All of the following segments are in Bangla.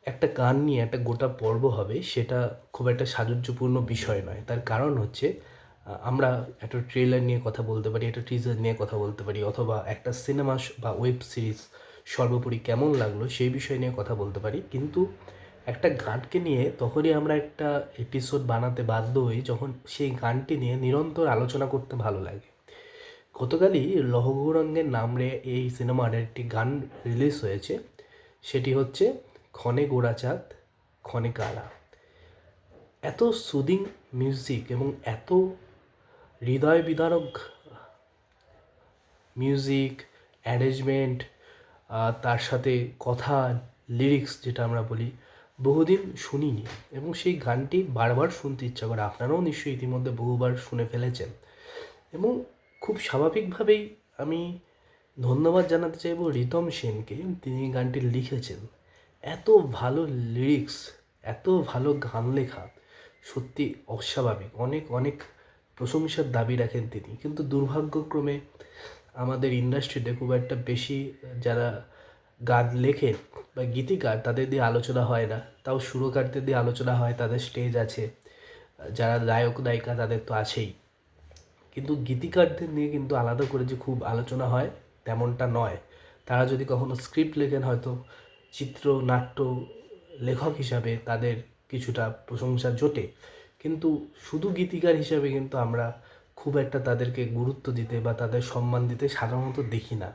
একটা গান নিয়ে একটা গোটা পর্ব হবে সেটা খুব একটা সাজুজ্যপূর্ণ বিষয় নয়। তার কারণ হচ্ছে আমরা একটা ট্রেলার নিয়ে কথা বলতে পারি, একটা টিজার নিয়ে কথা বলতে পারি, অথবা একটা সিনেমা বা ওয়েব সিরিজ সর্বোপরি কেমন লাগলো সেই বিষয় নিয়ে কথা বলতে পারি। কিন্তু একটা গানকে নিয়ে তখনই আমরা একটা এপিসোড বানাতে বাধ্য হই যখন সেই গানটি নিয়ে নিরন্তর আলোচনা করতে ভালো লাগে। গতকালই লৌহ গৌরঙ্গের নামে এই সিনেমার একটি গান রিলিজ হয়েছে, সেটি হচ্ছে ক্ষণে গোরা চাঁদ ক্ষণে কালা। এত সুদিং মিউজিক এবং এত হৃদয় বিদারক মিউজিক অ্যারেঞ্জমেন্ট, তার সাথে কথা, লিরিক্স যেটা আমরা বলি, বহুদিন শুনিনি এবং সেই গানটি বারবার শুনতে ইচ্ছা করে। আপনারাও নিশ্চয়ই ইতিমধ্যে বহুবার শুনে ফেলেছেন এবং খুব স্বাভাবিকভাবেই আমি ধন্যবাদ জানাতে চাইবো রিতম সেনকে। তিনি গানটি লিখেছেন। এত ভালো লিরিক্স, এত ভালো গান লেখা, সত্যি অস্বাভাবিক। অনেক অনেক প্রশংসার দাবি রাখেন তিনি, কিন্তু দুর্ভাগ্যক্রমে আমাদের ইন্ডাস্ট্রিতে খুব একটা বেশি যারা গান লেখেন বা গীতিকার তাদের দিয়ে আলোচনা হয় না। তাও সুরকারদের দিয়ে আলোচনা হয়, তাদের স্টেজ আছে। যারা গায়ক গায়িকা তাদের তো আছেই, কিন্তু গীতিকারদের নিয়ে কিন্তু আলাদা করে যে খুব আলোচনা হয় তেমনটা নয়। তারা যদি কখনো স্ক্রিপ্ট লেখেন হয়তো চিত্রনাট্য লেখক হিসাবে তাদের কিছুটা প্রশংসা জোটে, কিন্তু শুধু গীতিকার হিসাবে কিন্তু আমরা খুব একটা তাদেরকে গুরুত্ব দিতে বা তাদের সম্মান দিতে সাধারণত দেখি না।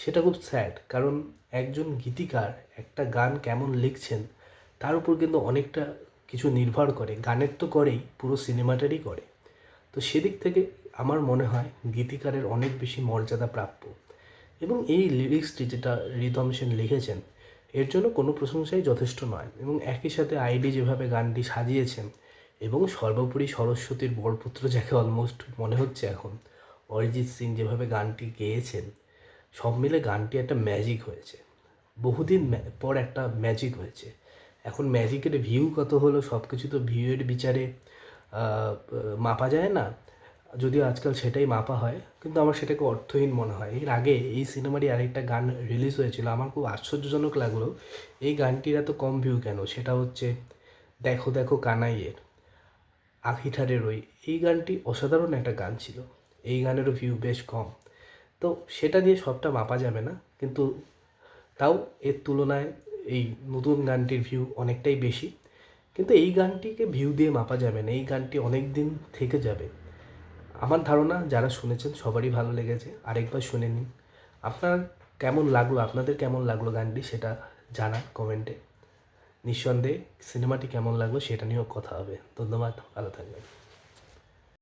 সেটা খুব স্যাড, কারণ একজন গীতিকার একটা গান কেমন লিখছেন তার উপর কিন্তু অনেকটা কিছু নির্ভর করে। গানের তো করেই, পুরো সিনেমাটারই করে। তো সেদিক থেকে আমার মনে হয় গীতিকারের অনেক বেশি মর্যাদা প্রাপ্য। এবং এই লিরিক্সটি যেটা রিতম সেন লিখেছেন, এর জন্য কোনো প্রশংসাই যথেষ্ট নয়। এবং একই সাথে আইডি যেভাবে গানটি সাজিয়েছেন এবং সর্বোপরি সরস্বতীর বরপুত্র যাকে অলমোস্ট মনে হচ্ছে এখন, অরিজিৎ সিং যেভাবে গানটি গেয়েছেন, সব মিলে গানটি একটা ম্যাজিক হয়েছে। বহুদিন পর একটা ম্যাজিক হয়েছে। এখন ম্যাজিকের ভিউ কত হলো সব কিছু তো ভিউয়ের বিচারে মাপা যায় না, যদিও আজকাল সেটাই মাপা হয়, কিন্তু আমার সেটাকে অর্থহীন মনে হয়। এর আগে এই সিনেমারই আরেকটা গান রিলিজ হয়েছিল, আমার খুব আশ্চর্যজনক লাগলো এই গানটির এত কম ভিউ কেন। সেটা হচ্ছে দেখো দেখো কানাইয়ের আখিঠারে রই। এই গানটি অসাধারণ একটা গান ছিল, এই গানেরও ভিউ বেশ কম। তো সেটা দিয়ে সবটা মাপা যাবে না, কিন্তু তাও এর তুলনায় এই নতুন গানটির ভিউ অনেকটাই বেশি। কিন্তু এই গানটিকে ভিউ দিয়ে মাপা যাবে না, এই গানটি অনেক দিন থেকে যাবে। আমার ধারণা যারা শুনেছেন সবারই ভালো লেগেছে, আরেকবার শুনে নিন। আপনার কেমন লাগলো, আপনাদের কেমন লাগলো গানটি সেটা জানান কমেন্টে। নিঃসন্দেহে সিনেমাটি কেমন লাগলো সেটা নিয়েও কথা হবে। ধন্যবাদ, ভালো থাকবেন।